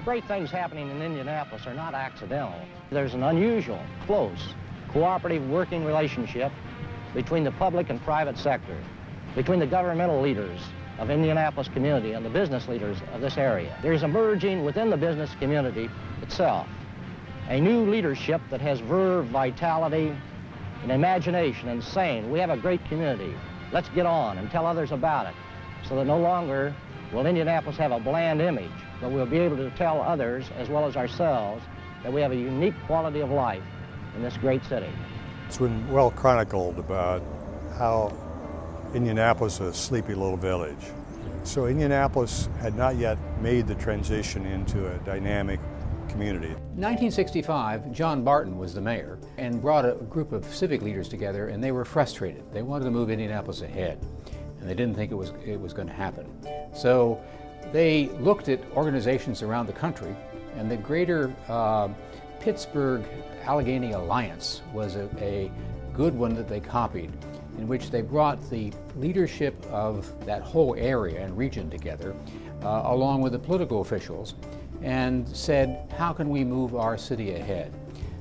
Great things happening in Indianapolis are not accidental. There's an unusual, close, cooperative working relationship between the public and private sector, between the governmental leaders of Indianapolis community and the business leaders of this area. There's emerging within the business community itself a new leadership that has verve, vitality, and imagination and saying, we have a great community. Let's get on and tell others about it, so that no longer will Indianapolis have a bland image, but we'll be able to tell others, as well as ourselves, that we have a unique quality of life in this great city. It's been well chronicled about how Indianapolis is a sleepy little village. So Indianapolis had not yet made the transition into a dynamic community. In 1965, John Barton was the mayor and brought a group of civic leaders together, and they were frustrated. They wanted to move Indianapolis ahead, and they didn't think it was going to happen. So they looked at organizations around the country, and the Greater Pittsburgh-Allegheny Alliance was a good one that they copied, in which they brought the leadership of that whole area and region together, along with the political officials, and said, how can we move our city ahead?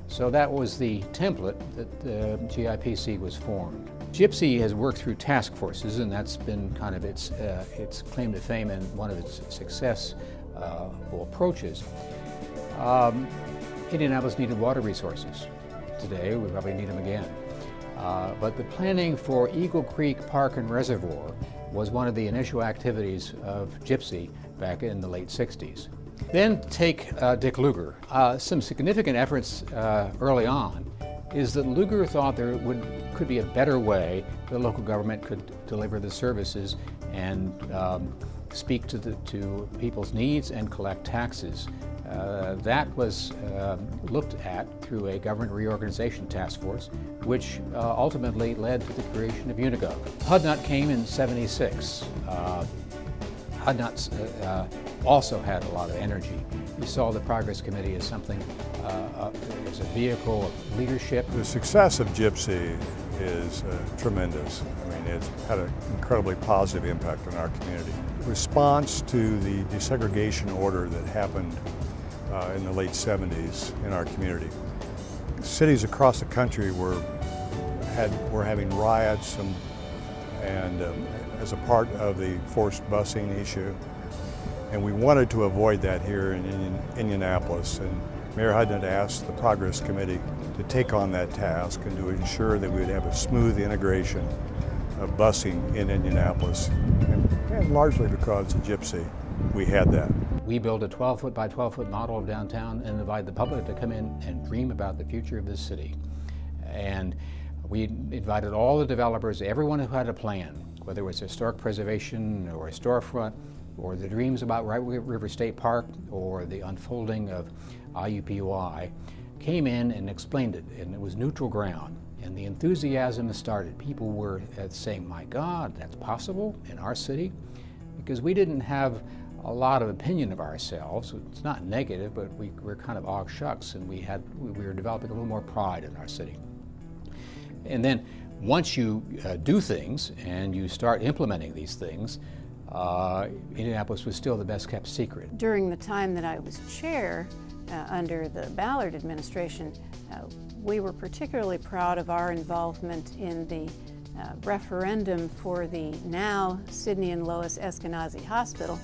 So that was the template that the GIPC was formed. GIPC has worked through task forces, and that's been kind of its claim to fame and one of its successful approaches. Indianapolis needed water resources. Today, we probably need them again. But the planning for Eagle Creek Park and Reservoir was one of the initial activities of GIPC back in the late 60s. Then take Dick Lugar. Some significant efforts early on is that Lugar thought there could be a better way the local government could deliver the services and speak to people's needs and collect taxes. That was looked at through a government reorganization task force, which ultimately led to the creation of Unigov. Hudnut came in '76. Hudnut also had a lot of energy. We saw the Progress Committee as something, as a vehicle of leadership. The success of GIPC is tremendous. I mean, it's had an incredibly positive impact on our community. Response to the desegregation order that happened in the late 70s in our community. Cities across the country were having riots and as a part of the forced busing issue. And we wanted to avoid that here in Indianapolis. And Mayor Hudnut asked the Progress Committee to take on that task and to ensure that we would have a smooth integration of busing in Indianapolis. And largely because of GIPC, we had that. We built a 12-foot by 12-foot model of downtown and invited the public to come in and dream about the future of this city. And we invited all the developers, everyone who had a plan, whether it was historic preservation or a storefront, or the dreams about Wright River State Park, or the unfolding of IUPUI, came in and explained it, and it was neutral ground. And the enthusiasm started. People were saying, my God, that's possible in our city? Because we didn't have a lot of opinion of ourselves. It's not negative, but we're kind of aw shucks, and we were developing a little more pride in our city. And then once you do things and you start implementing these things, Indianapolis was still the best kept secret. During the time that I was chair under the Ballard administration, we were particularly proud of our involvement in the referendum for the now Sidney and Lois Eskenazi Hospital.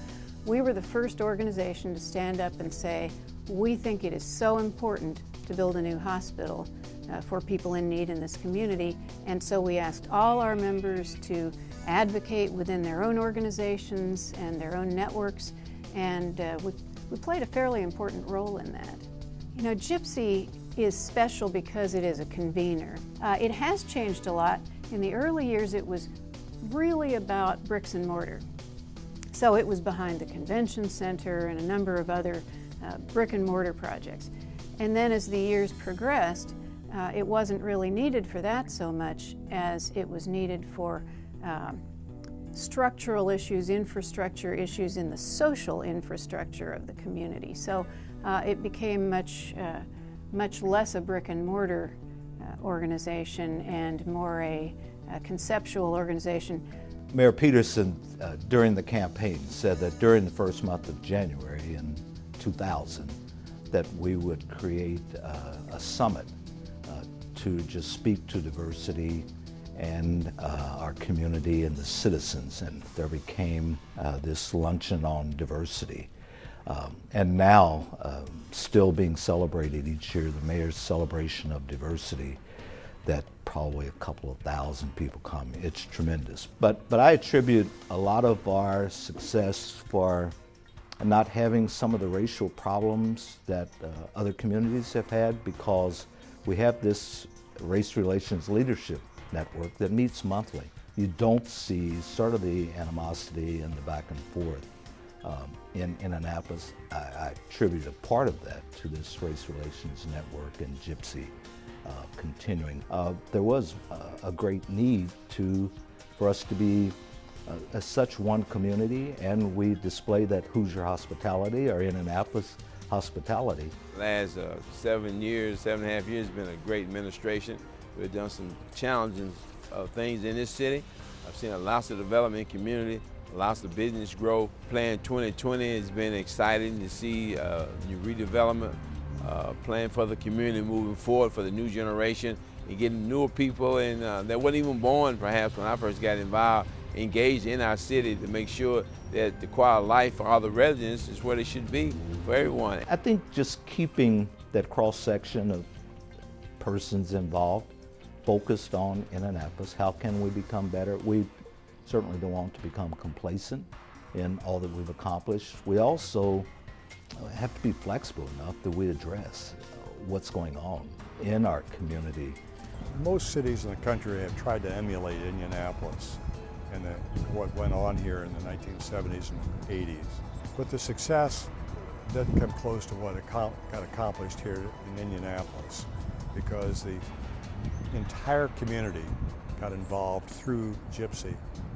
We were the first organization to stand up and say, we think it is so important to build a new hospital for people in need in this community, and so we asked all our members to advocate within their own organizations and their own networks, and we played a fairly important role in that. You know, GIPC is special because it is a convener. It has changed a lot. In the early years, it was really about bricks and mortar. So it was behind the convention center and a number of other brick and mortar projects. And then as the years progressed, it wasn't really needed for that so much as it was needed for structural issues, infrastructure issues in the social infrastructure of the community. So it became much less a brick and mortar organization and more a conceptual organization. Mayor Peterson, during the campaign, said that during the first month of January in 2000 that we would create a summit to just speak to diversity and our community and the citizens, and there became this luncheon on diversity. And now, still being celebrated each year, the mayor's celebration of diversity, that probably a couple of thousand people come. It's tremendous. But I attribute a lot of our success for not having some of the racial problems that other communities have had, because we have this race relations leadership network that meets monthly. You don't see sort of the animosity and the back and forth. In Indianapolis, I attribute a part of that to this race relations network and GIPC continuing. There was a great need for us to be such one community, and we display that Hoosier hospitality, or Indianapolis hospitality. Last 7 years, 7.5 years, has been a great administration. We've done some challenging things in this city. I've seen lots of development in community, lots of business growth. Plan 2020 has been exciting to see new redevelopment, plan for the community moving forward for the new generation, and getting newer people and that weren't even born perhaps when I first got involved, engaged in our city to make sure that the quality of life for all the residents is where they should be for everyone. I think just keeping that cross-section of persons involved, focused on Indianapolis, how can we become better? We certainly don't want to become complacent in all that we've accomplished. We also have to be flexible enough that we address what's going on in our community. Most cities in the country have tried to emulate Indianapolis and what went on here in the 1970s and 80s. But the success doesn't come close to what got accomplished here in Indianapolis, because the entire community got involved through GIPC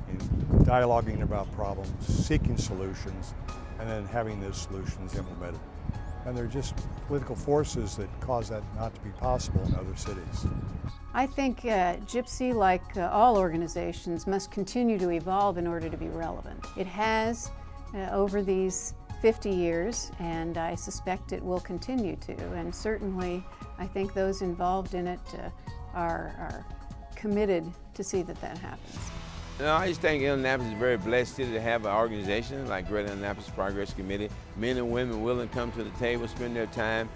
in dialoguing about problems, seeking solutions, and then having those solutions implemented. And there are just political forces that cause that not to be possible in other cities. I think GIPC, like all organizations, must continue to evolve in order to be relevant. It has over these 50 years, and I suspect it will continue to. And certainly, I think those involved in it are committed to see that that happens. No, I just think Indianapolis is a very blessed city to have an organization like Greater Indianapolis Progress Committee. Men and women willing to come to the table, spend their time,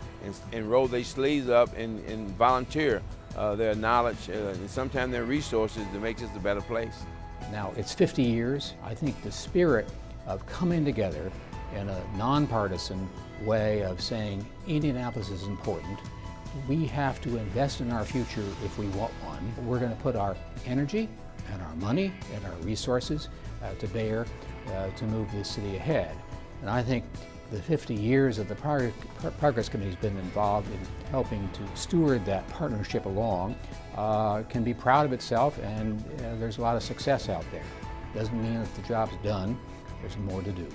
and roll their sleeves up and volunteer their knowledge and sometimes their resources to make this a better place. Now, it's 50 years. I think the spirit of coming together in a nonpartisan way of saying Indianapolis is important. We have to invest in our future if we want one. We're going to put our energy and our money and our resources to bear to move this city ahead. And I think the 50 years of the Progress Committee has been involved in helping to steward that partnership along, can be proud of itself, and there's a lot of success out there. Doesn't mean that the job's done. There's more to do.